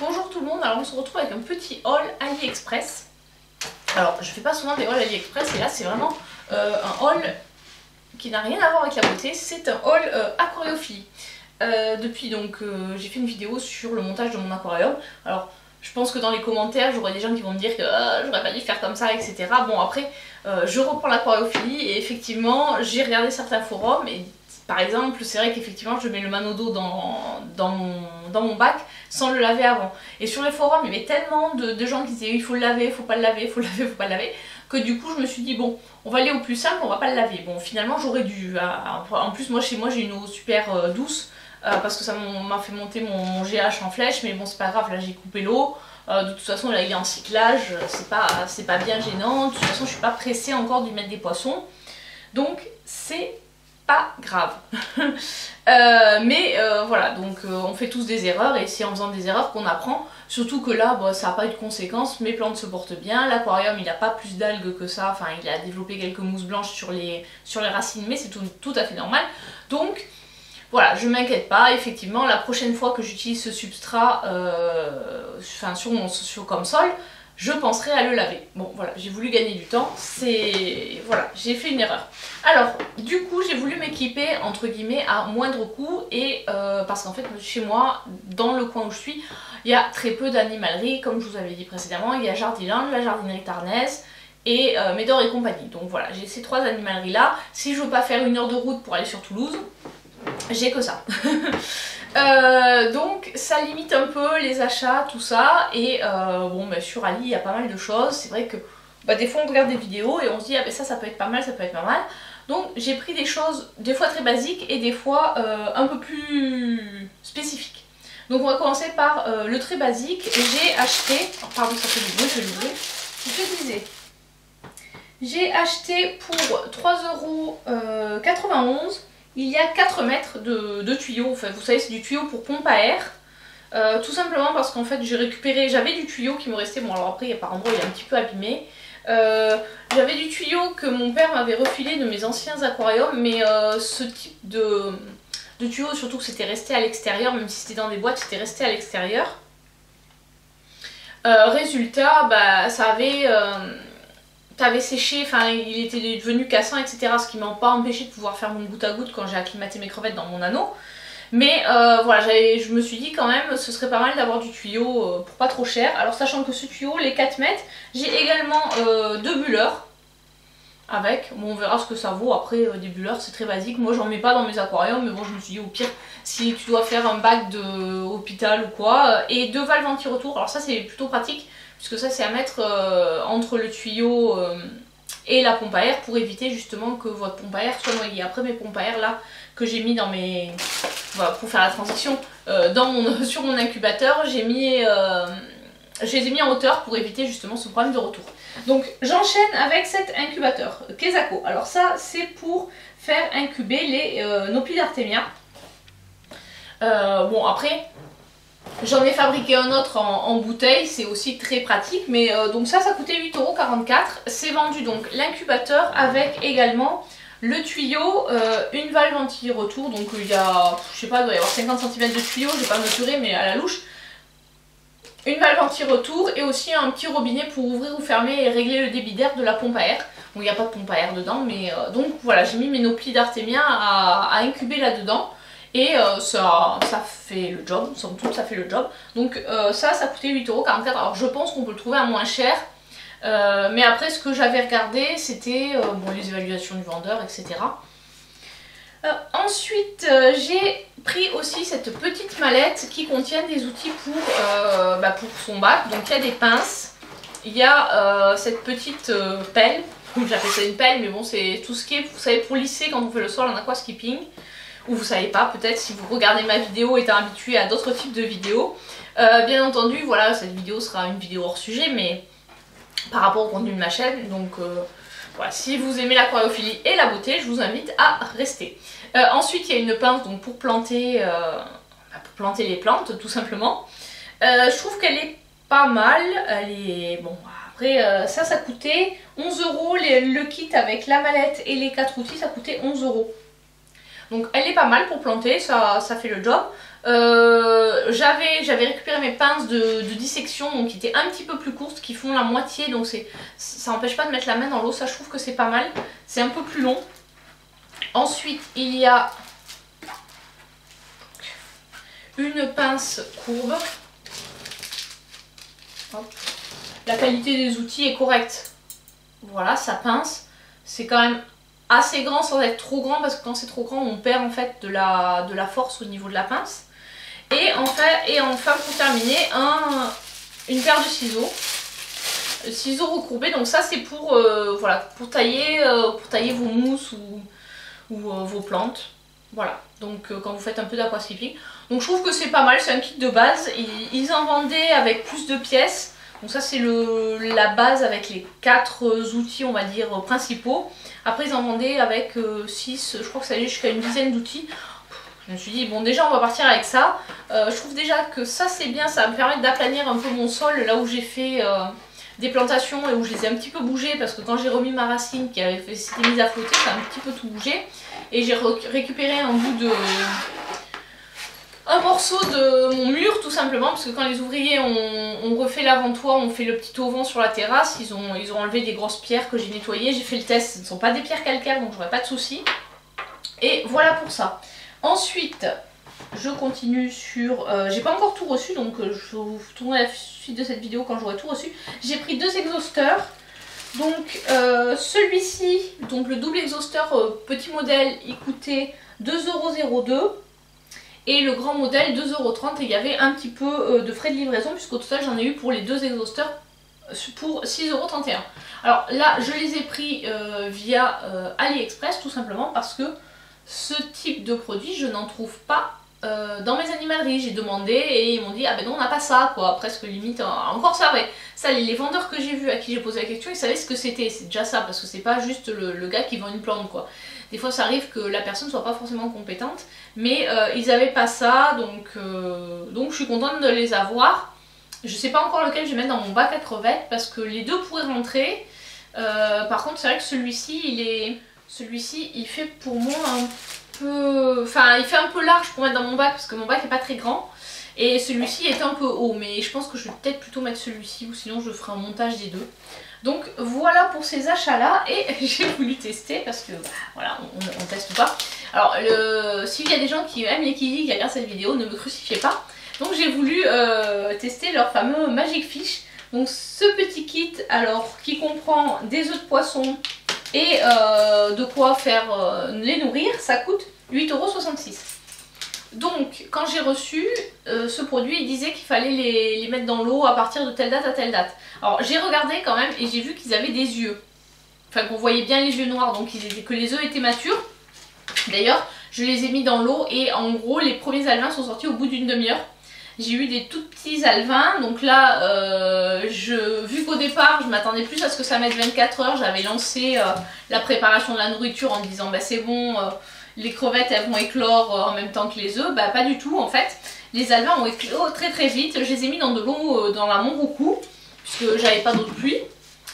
Bonjour tout le monde, alors on se retrouve avec un petit haul AliExpress. Alors je fais pas souvent des hauls AliExpress et là c'est vraiment un haul qui n'a rien à voir avec la beauté, c'est un haul aquariophilie. Depuis donc j'ai fait une vidéo sur le montage de mon aquarium. Alors je pense que dans les commentaires j'aurai des gens qui vont me dire que j'aurais pas dû faire comme ça, etc. Bon après je reprends l'aquariophilie et effectivement j'ai regardé certains forums et par exemple c'est vrai qu'effectivement je mets le manodo dans mon bac sans le laver avant. Et sur les forums il y avait tellement de gens qui disaient il faut le laver, il faut pas le laver, il faut le laver, il faut pas le laver, que du coup je me suis dit bon on va aller au plus simple, on va pas le laver. Bon finalement j'aurais dû, en plus moi chez moi j'ai une eau super douce. Parce que ça m'a fait monter mon GH en flèche, mais bon c'est pas grave, là j'ai coupé l'eau, de toute façon là il est en cyclage, c'est pas bien gênant, de toute façon je suis pas pressée encore d'y mettre des poissons, donc c'est pas grave. Voilà, donc on fait tous des erreurs et c'est en faisant des erreurs qu'on apprend, surtout que là ça n'a pas eu de conséquences, mes plantes se portent bien, l'aquarium il a pas plus d'algues que ça, enfin il a développé quelques mousses blanches sur les racines, mais c'est tout à fait normal, donc voilà, je m'inquiète pas, effectivement, la prochaine fois que j'utilise ce substrat comme sol, je penserai à le laver. Bon, voilà, j'ai voulu gagner du temps, voilà, j'ai fait une erreur. Alors, du coup, j'ai voulu m'équiper, entre guillemets, à moindre coût, et parce qu'en fait, chez moi, dans le coin où je suis, il y a très peu d'animaleries, comme je vous avais dit précédemment, il y a Jardiland, la jardinerie Tarnaise, et Médor et compagnie. Donc voilà, j'ai ces trois animaleries là. Si je veux pas faire 1 heure de route pour aller sur Toulouse, j'ai que ça. Donc ça limite un peu les achats, tout ça, et bon bah, sur Ali il y a pas mal de choses. C'est vrai que des fois on regarde des vidéos et on se dit ah ben ça peut être pas mal, ça peut être pas mal. Donc j'ai pris des choses des fois très basiques et des fois un peu plus spécifiques. Donc on va commencer par le très basique. J'ai acheté, oh, pardon ça fait du bruit, je vais l'ouvrir. Je disais, j'ai acheté pour 3,91 €. Il y a 4 mètres de tuyaux, enfin vous savez c'est du tuyau pour pompe à air, tout simplement parce qu'en fait j'ai récupéré, j'avais du tuyau qui me restait, bon alors après par endroits il est un petit peu abîmé, j'avais du tuyau que mon père m'avait refilé de mes anciens aquariums, mais ce type de tuyau, surtout que c'était resté à l'extérieur, même si c'était dans des boîtes c'était resté à l'extérieur, résultat ça avait séché, enfin il était devenu cassant, etc. Ce qui m'a pas empêché de pouvoir faire mon goutte à goutte quand j'ai acclimaté mes crevettes dans mon anneau. Mais voilà, je me suis dit quand même ce serait pas mal d'avoir du tuyau pour pas trop cher. Alors sachant que ce tuyau, les 4 mètres, j'ai également 2 bulleurs avec, bon on verra ce que ça vaut. Après des bulleurs c'est très basique, moi j'en mets pas dans mes aquariums, mais bon je me suis dit au pire si tu dois faire un bac de hôpital ou quoi, et 2 valves anti-retour, alors ça c'est plutôt pratique puisque ça c'est à mettre entre le tuyau et la pompe à air pour éviter justement que votre pompe à air soit noyée. Après mes pompes à air là que j'ai mis dans mes... Voilà, pour faire la transition, sur mon incubateur, je les ai mis en hauteur pour éviter justement ce problème de retour. Donc j'enchaîne avec cet incubateur Kesako. Alors ça c'est pour faire incuber les Nopidartemia. Bon après... J'en ai fabriqué un autre en bouteille, c'est aussi très pratique, mais donc ça coûtait 8,44 €. C'est vendu donc l'incubateur avec également le tuyau, une valve anti-retour, donc il y a, je sais pas, il doit y avoir 50 cm de tuyau, j'ai pas mesuré mais à la louche. Une valve anti-retour et aussi un petit robinet pour ouvrir ou fermer et régler le débit d'air de la pompe à air. Bon il n'y a pas de pompe à air dedans, mais donc voilà, j'ai mis mes Nopidartemia à incuber là-dedans. Et ça fait le job, somme toute ça fait le job. Donc ça coûtait 8,44 €. Alors je pense qu'on peut le trouver à moins cher. Mais après ce que j'avais regardé c'était bon, les évaluations du vendeur, etc. Ensuite j'ai pris aussi cette petite mallette qui contient des outils pour son bac. Donc il y a des pinces, il y a cette petite pelle, j'appelle ça une pelle mais bon c'est tout ce qui est, vous savez, pour lisser quand on fait le sol en aquaskipping. Ou vous savez pas, peut-être si vous regardez ma vidéo étant habitué à d'autres types de vidéos. Bien entendu, voilà, cette vidéo sera une vidéo hors sujet, mais par rapport au contenu de ma chaîne, donc voilà, si vous aimez l'aquariophilie et la beauté, je vous invite à rester. Ensuite, il y a une pince donc, pour planter les plantes, tout simplement. Je trouve qu'elle est pas mal, elle est... Bon, après, ça coûtait 11 €, le kit avec la mallette et les 4 outils, ça coûtait 11 €. Donc elle est pas mal pour planter, ça fait le job. J'avais récupéré mes pinces de dissection, donc qui étaient un petit peu plus courtes, qui font la moitié, donc ça n'empêche pas de mettre la main dans l'eau, ça je trouve que c'est pas mal. C'est un peu plus long. Ensuite il y a une pince courbe. Hop. La qualité des outils est correcte. Voilà, ça pince. C'est quand même assez grand sans être trop grand, parce que quand c'est trop grand on perd en fait de la force au niveau de la pince. Et enfin pour terminer, une paire de ciseaux recourbés. Donc ça c'est pour, voilà, pour tailler vos mousses ou vos plantes. Voilà, donc quand vous faites un peu d'aquascaping. Donc je trouve que c'est pas mal, c'est un kit de base. Ils en vendaient avec plus de pièces. Donc ça c'est la base avec les 4 outils on va dire principaux. Après ils en vendaient avec 6, je crois que ça allait jusqu'à une dizaine d'outils. Je me suis dit bon déjà on va partir avec ça. Je trouve déjà que ça c'est bien, ça va me permettre d'aplanir un peu mon sol là où j'ai fait des plantations et où je les ai un petit peu bougées, parce que quand j'ai remis ma racine qui s'était mise à flotter, ça a un petit peu tout bougé. Et j'ai récupéré un morceau de mon mur tout simplement, parce que quand les ouvriers ont refait l'avant-toit, ont fait le petit auvent sur la terrasse, ils ont enlevé des grosses pierres que j'ai nettoyées. J'ai fait le test, ce ne sont pas des pierres calcaires donc j'aurai pas de soucis. Et voilà pour ça. Ensuite je continue sur... j'ai pas encore tout reçu, donc je vous tournerai la suite de cette vidéo quand j'aurai tout reçu. J'ai pris 2 exhausteurs. Donc celui-ci, donc le double exhausteur petit modèle, il coûtait 2,02 €. Et le grand modèle 2,30 €, et il y avait un petit peu de frais de livraison, puisqu'au total j'en ai eu pour les 2 exhausteurs pour 6,31 €. Alors là je les ai pris via AliExpress, tout simplement parce que ce type de produit je n'en trouve pas dans mes animaleries. J'ai demandé et ils m'ont dit ah ben non on n'a pas ça quoi, presque limite. Encore ça, ouais, ça les vendeurs que j'ai vus à qui j'ai posé la question ils savaient ce que c'était, c'est déjà ça, parce que c'est pas juste le gars qui vend une plante quoi. Des fois ça arrive que la personne soit pas forcément compétente, mais ils avaient pas ça, donc je suis contente de les avoir. Je sais pas encore lequel je vais mettre dans mon bac à crevettes parce que les deux pourraient rentrer. Par contre c'est vrai que celui-ci il fait pour moi un peu... Enfin il fait un peu large pour mettre dans mon bac parce que mon bac est pas très grand. Et celui-ci est un peu haut, mais je pense que je vais peut-être plutôt mettre celui-ci ou sinon je ferai un montage des deux. Donc voilà pour ces achats là, et j'ai voulu tester parce que bah, voilà, on teste pas. Alors s'il y a des gens qui aiment les kiwis qui regardent cette vidéo, ne me crucifiez pas. Donc j'ai voulu tester leur fameux Magic Fish. Donc ce petit kit alors qui comprend des œufs de poisson et de quoi faire les nourrir, ça coûte 8,66 €. Donc quand j'ai reçu ce produit, il disait qu'il fallait les mettre dans l'eau à partir de telle date à telle date. Alors j'ai regardé quand même et j'ai vu qu'ils avaient des yeux. Enfin qu'on voyait bien les yeux noirs, donc que les œufs étaient matures. D'ailleurs je les ai mis dans l'eau et en gros les premiers alevins sont sortis au bout d'une demi-heure. J'ai eu des tout petits alevins, donc là vu qu'au départ je m'attendais plus à ce que ça mette 24 heures, j'avais lancé la préparation de la nourriture en me disant bah c'est bon, les crevettes elles vont éclore en même temps que les œufs. Bah pas du tout en fait, les alevins ont éclos très très vite. Je les ai mis dans de l'eau dans la Montroucou puisque j'avais pas d'eau de pluie.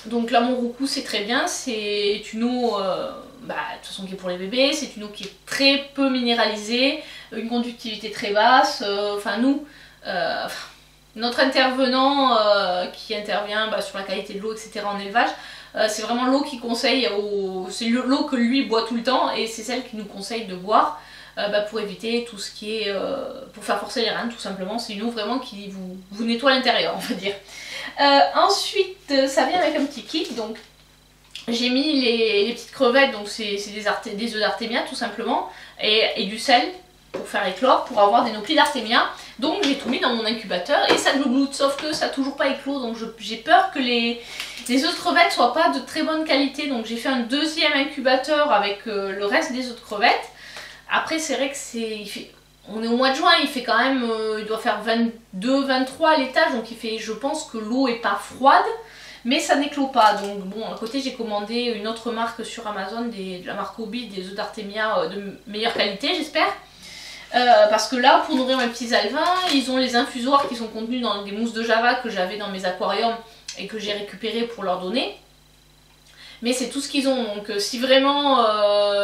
Donc la Montroucou c'est très bien, c'est une eau de toute façon qui est pour les bébés, c'est une eau qui est très peu minéralisée, une conductivité très basse. Enfin notre intervenant qui intervient sur la qualité de l'eau etc en élevage, c'est vraiment l'eau qu'il conseille, c'est l'eau que lui boit tout le temps et c'est celle qu'il nous conseille de boire pour éviter tout ce qui est, pour faire forcer les reins tout simplement. C'est une eau vraiment qui vous nettoie l'intérieur on va dire. Ensuite ça vient avec un petit kit, donc j'ai mis les petites crevettes, donc c'est des œufs d'artémia tout simplement, et du sel pour faire éclore, pour avoir des noplis d'artémia. Donc j'ai tout mis dans mon incubateur et ça glougloute, sauf que ça n'a toujours pas éclos, donc j'ai peur que les œufs de crevettes soient pas de très bonne qualité. Donc j'ai fait un deuxième incubateur avec le reste des œufs de crevettes. Après c'est vrai que on est au mois de juin, il fait quand même, il doit faire 22-23 à l'étage, donc je pense que l'eau est pas froide, mais ça n'éclot pas. Donc bon, à côté j'ai commandé une autre marque sur Amazon, de la marque Obi, des œufs d'artémia de meilleure qualité j'espère. Parce que là, pour nourrir mes petits alevins, ils ont les infusoires qui sont contenus dans des mousses de java que j'avais dans mes aquariums et que j'ai récupéré pour leur donner. Mais c'est tout ce qu'ils ont, donc si vraiment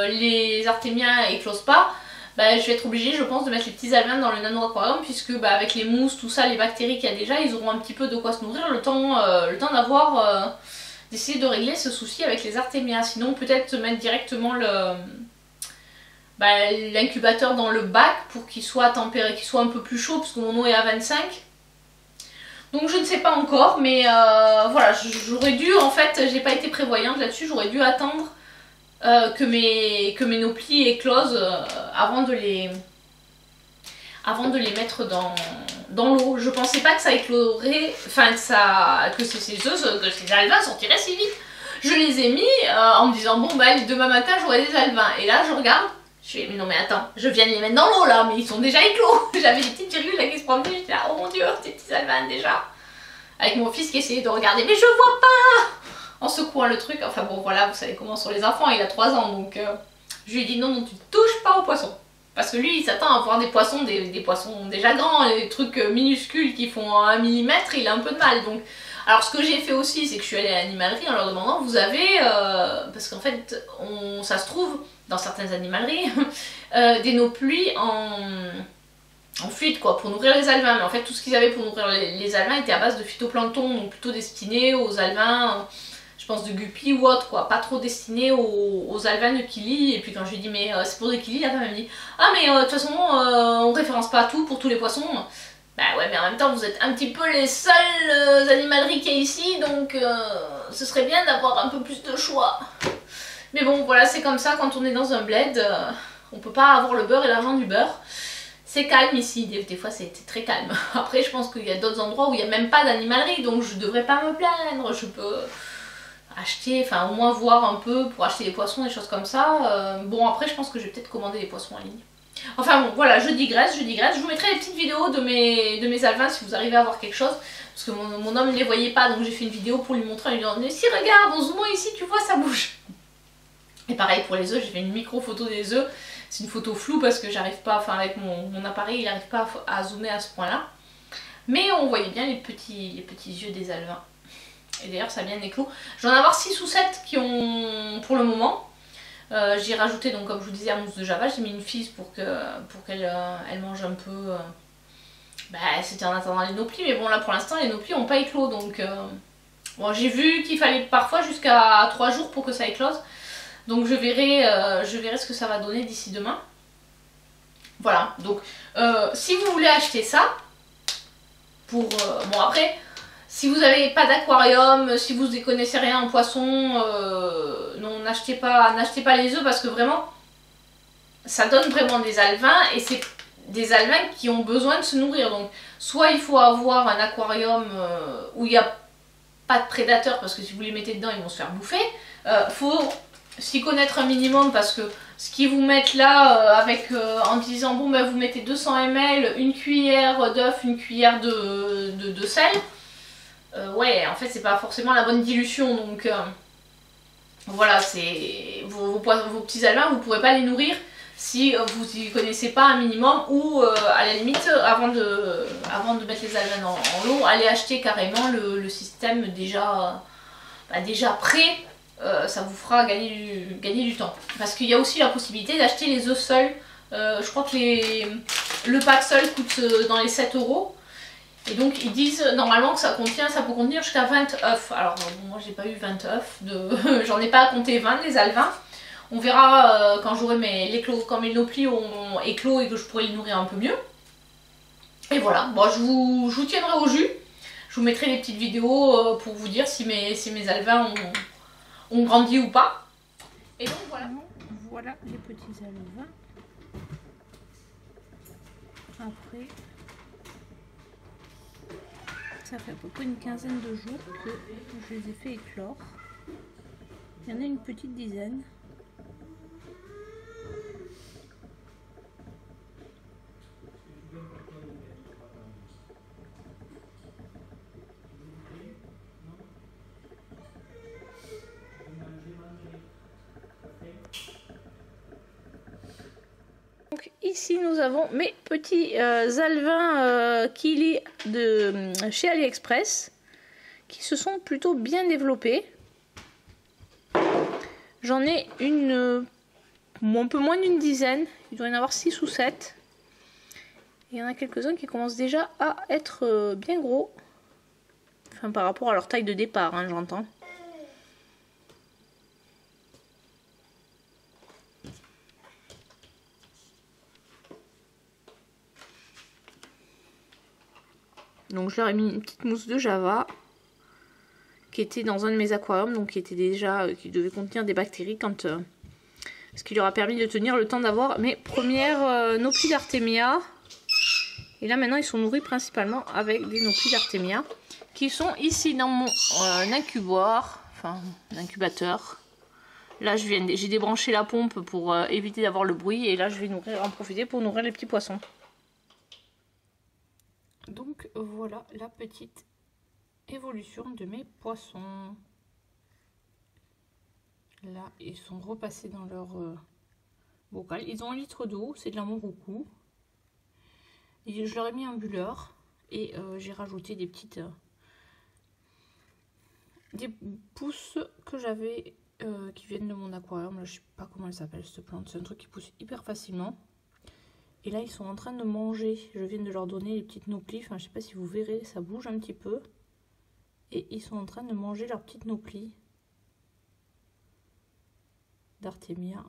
les artémias éclosent pas, bah, je vais être obligée, je pense, de mettre les petits alvins dans le nano aquarium, puisque bah, avec les mousses, tout ça, les bactéries qu'il y a déjà, ils auront un petit peu de quoi se nourrir, le temps d'avoir d'essayer de régler ce souci avec les artémias. Sinon peut-être mettre directement l'incubateur dans le bac pour qu'il soit tempéré, qu'il soit un peu plus chaud, parce que mon eau est à 25. Donc je ne sais pas encore, mais voilà, j'aurais dû, en fait, j'ai pas été prévoyante là-dessus, j'aurais dû attendre que mes noplis éclosent avant de les mettre dans l'eau. Je pensais pas que ça écloserait, enfin que ces alvins sortiraient si vite. Je les ai mis en me disant bon bah demain matin j'aurai des alvins. Et là je regarde, je fais mais non mais attends, je viens de les mettre dans l'eau là, mais ils sont déjà éclos. J'avais des petites virgules là qui se promenaient, j'étais là oh mon dieu, ces petits alvins déjà. Avec mon fils qui essayait de regarder, mais je vois pas, en secouant le truc. Enfin bon voilà, vous savez comment sont les enfants, il a 3 ans donc je lui ai dit non tu touches pas aux poissons. Parce que lui il s'attend à voir des poissons, des poissons déjà grands, des trucs minuscules qui font 1 mm, il a un peu de mal. Donc, alors ce que j'ai fait aussi c'est que je suis allée à l'animalerie en leur demandant vous avez, parce qu'en fait ça se trouve dans certaines animaleries, des noplis en fluide quoi, pour nourrir les alvins. Mais en fait tout ce qu'ils avaient pour nourrir les alvins était à base de phytoplancton, donc plutôt destiné aux alvins, je pense de guppies ou autre quoi, pas trop destiné aux alvins de Kili. Et puis quand je lui ai dit mais c'est pour des Kili, la femme m'a dit ah mais de toute façon on référence pas tout pour tous les poissons. Bah ouais mais en même temps vous êtes un petit peu les seules animaleries qu'il y a ici, donc ce serait bien d'avoir un peu plus de choix. Mais bon voilà, c'est comme ça quand on est dans un bled, on peut pas avoir le beurre et l'argent du beurre. C'est calme ici, des fois c'est très calme. Après je pense qu'il y a d'autres endroits où il n'y a même pas d'animalerie, donc je devrais pas me plaindre, je peux acheter, enfin au moins voir un peu pour acheter des poissons, des choses comme ça. Bon après je pense que je vais peut-être commander des poissons en ligne. Enfin bon voilà, je digresse. Je vous mettrai les petites vidéos de mes alvins si vous arrivez à voir quelque chose. Parce que mon homme ne les voyait pas, donc j'ai fait une vidéo pour lui montrer en lui disant mais si regarde, en zoomant ici tu vois ça bouge. Et pareil pour les œufs, j'ai fait une micro photo des œufs. C'est une photo floue parce que j'arrive pas, enfin avec mon appareil il n'arrive pas à zoomer à ce point là. Mais on voyait bien les petits yeux des alvins. Et d'ailleurs ça a bien éclos. Je vais en avoir 6 ou 7 qui ont pour le moment. J'ai rajouté donc comme je vous disais la mousse de java, j'ai mis une fise pour qu'elle elle mange un peu. C'était en attendant les noplis, mais bon là pour l'instant les noplis n'ont pas éclos donc bon, j'ai vu qu'il fallait parfois jusqu'à 3 jours pour que ça éclose. Donc je verrai ce que ça va donner d'ici demain. Voilà, donc si vous voulez acheter ça, bon après, si vous n'avez pas d'aquarium, si vous ne connaissez rien en poisson, non, n'achetez pas les œufs parce que vraiment, ça donne vraiment des alvins et c'est des alvins qui ont besoin de se nourrir. Donc soit il faut avoir un aquarium où il n'y a pas de prédateurs parce que si vous les mettez dedans, ils vont se faire bouffer. Faut s'y connaître un minimum parce que ce qu'ils vous mettent là en disant bon ben vous mettez 200 ml, une cuillère d'œuf, une cuillère de sel, ouais en fait c'est pas forcément la bonne dilution donc voilà, c'est vos petits alvins vous pourrez pas les nourrir si vous y connaissez pas un minimum ou à la limite avant de mettre les alvins en l'eau, allez acheter carrément le système déjà prêt. Ça vous fera gagner du temps. Parce qu'il y a aussi la possibilité d'acheter les œufs seuls. Je crois que le pack seul coûte dans les 7 €. Et donc ils disent normalement que ça peut contenir jusqu'à 20 œufs. Alors bon, moi j'ai pas eu 20 œufs, j'en ai pas à compter 20 les alvins. On verra quand j'aurai quand mes noplis ont éclos et que je pourrai les nourrir un peu mieux. Et voilà, bon, je vous tiendrai au jus. Je vous mettrai des petites vidéos pour vous dire si mes alvins ont grandi ou pas. Et donc voilà les petits alvins. Après, ça fait à peu près une quinzaine de jours que je les ai fait éclore. Il y en a une petite dizaine. Donc ici nous avons mes petits alvins Kili de chez AliExpress qui se sont plutôt bien développés. J'en ai un peu moins d'une dizaine. Il doit y en avoir 6 ou 7. Il y en a quelques-uns qui commencent déjà à être bien gros. Enfin, par rapport à leur taille de départ, hein, j'entends. Donc je leur ai mis une petite mousse de java qui était dans un de mes aquariums, donc qui devait contenir des bactéries ce qui leur a permis de tenir le temps d'avoir mes premières Nauplies d'Artemia. Et là maintenant ils sont nourris principalement avec des Nauplies d'Artemia qui sont ici dans mon incubateur. Là j'ai débranché la pompe pour éviter d'avoir le bruit et là je vais en profiter pour nourrir les petits poissons. Donc voilà la petite évolution de mes poissons. Là ils sont repassés dans leur bocal. Ils ont 1 litre d'eau, c'est de la Montroucou. Et je leur ai mis un bulleur et j'ai rajouté des pousses que j'avais qui viennent de mon aquarium. Là, je sais pas comment elle s'appelle cette plante, c'est un truc qui pousse hyper facilement. Et là ils sont en train de manger, je viens de leur donner les petites Nauplies, enfin je sais pas si vous verrez, ça bouge un petit peu. Et ils sont en train de manger leurs petites Nauplies d'Artemia.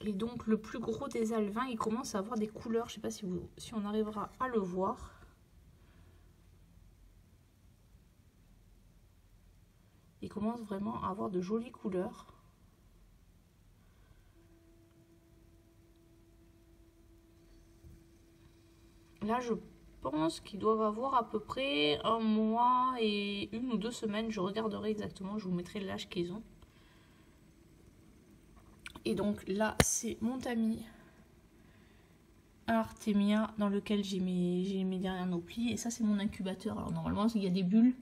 Et donc le plus gros des alevins, il commence à avoir des couleurs, je sais pas si on arrivera à le voir. Il commence vraiment à avoir de jolies couleurs. Là je pense qu'ils doivent avoir à peu près 1 mois et 1 ou 2 semaines, je regarderai exactement, je vous mettrai l'âge qu'ils ont. Et donc là c'est mon tamis Artemia dans lequel j'ai mes dernières Nauplies. Et ça c'est mon incubateur. Alors normalement il y a des bulles.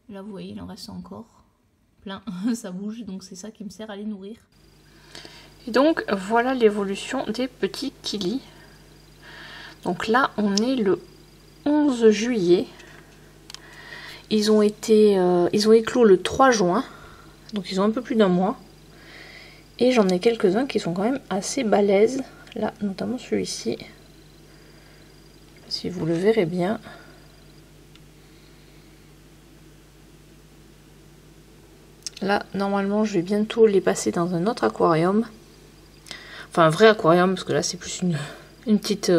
Là vous voyez il en reste encore plein. Ça bouge, donc c'est ça qui me sert à les nourrir. Et donc voilà l'évolution des petits Kili. Donc là on est le 11 juillet. Ils ont éclos le 3 juin. Donc ils ont un peu plus d'1 mois. Et j'en ai quelques-uns qui sont quand même assez balèzes. Là, notamment celui-ci. Si vous le verrez bien. Là, normalement, je vais bientôt les passer dans un autre aquarium. Enfin, un vrai aquarium, parce que là, c'est plus une petite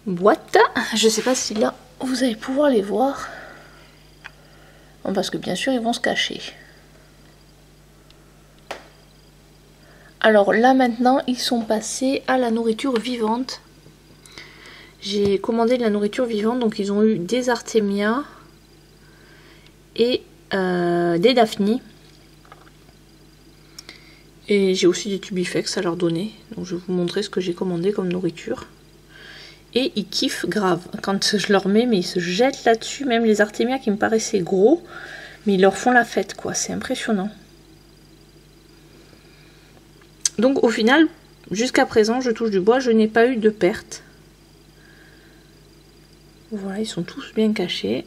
boîte. Je sais pas si là, vous allez pouvoir les voir. Bon, parce que bien sûr, ils vont se cacher. Alors là maintenant ils sont passés à la nourriture vivante. J'ai commandé de la nourriture vivante, donc ils ont eu des Artemia et des Daphnies. Et j'ai aussi des Tubifex à leur donner. Donc je vais vous montrer ce que j'ai commandé comme nourriture. Et ils kiffent grave. Quand je leur mets, mais ils se jettent là-dessus. Même les Artemia qui me paraissaient gros, mais ils leur font la fête quoi, c'est impressionnant. Donc au final, jusqu'à présent, je touche du bois, je n'ai pas eu de perte. Voilà, ils sont tous bien cachés.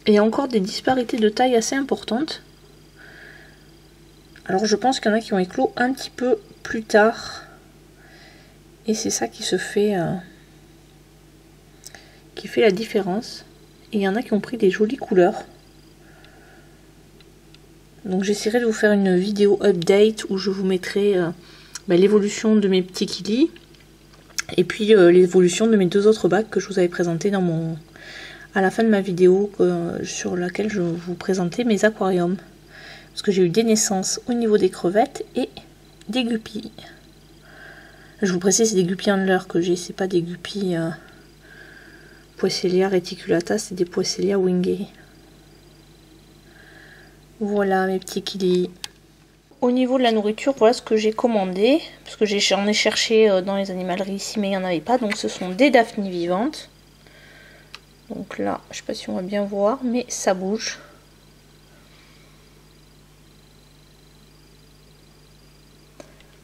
Et il y a encore des disparités de taille assez importantes. Alors je pense qu'il y en a qui ont éclos un petit peu plus tard. Et c'est ça qui fait la différence. Et il y en a qui ont pris des jolies couleurs. Donc j'essaierai de vous faire une vidéo update où je vous mettrai l'évolution de mes petits Kili. Et puis l'évolution de mes 2 autres bacs que je vous avais présenté à la fin de ma vidéo sur laquelle je vous présentais mes aquariums. Parce que j'ai eu des naissances au niveau des crevettes et des guppies. Je vous précise, c'est des guppies handlers que j'ai, c'est pas des guppies Poecilia reticulata, c'est des Poecilia wingei. Voilà mes petits Kili. Au niveau de la nourriture, voilà ce que j'ai commandé. Parce que j'en ai cherché dans les animaleries ici, mais il n'y en avait pas. Donc ce sont des Daphnies vivantes. Donc là, je ne sais pas si on va bien voir, mais ça bouge.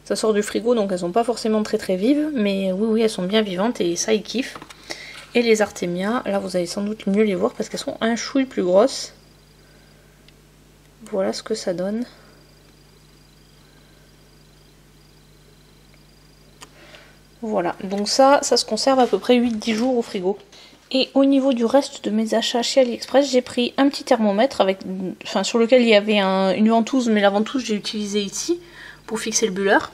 Ça sort du frigo, donc elles sont pas forcément très vives, mais oui, elles sont bien vivantes et ça, ils kiffent. Et les Artemia, là vous allez sans doute mieux les voir parce qu'elles sont un chouille plus grosses. Voilà ce que ça donne. Voilà, donc ça se conserve à peu près 8-10 jours au frigo. Et au niveau du reste de mes achats chez AliExpress, j'ai pris un petit thermomètre avec, sur lequel il y avait une ventouse, mais la ventouse j'ai utilisé ici pour fixer le bulleur.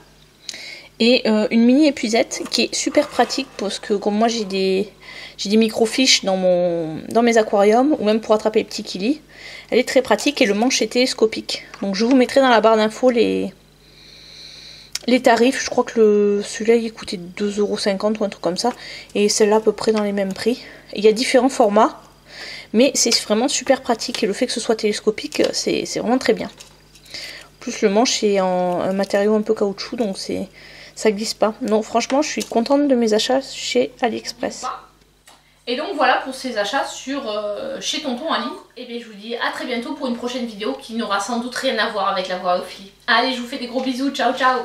Et une mini épuisette qui est super pratique parce que comme moi j'ai des microfiches dans mes aquariums ou même pour attraper les petits kilis. Elle est très pratique et le manche est télescopique. Donc je vous mettrai dans la barre d'infos les tarifs. Je crois que celui-là il coûtait 2,50 € ou un truc comme ça. Et celle-là à peu près dans les mêmes prix. Il y a différents formats. Mais c'est vraiment super pratique et le fait que ce soit télescopique c'est vraiment très bien. En plus le manche est en un matériau un peu caoutchouc donc ça glisse pas. Non, franchement, je suis contente de mes achats chez AliExpress. Et donc voilà pour ces achats chez Tonton Ali. Et bien je vous dis à très bientôt pour une prochaine vidéo qui n'aura sans doute rien à voir avec la voix Ophélie. Allez, je vous fais des gros bisous, ciao ciao.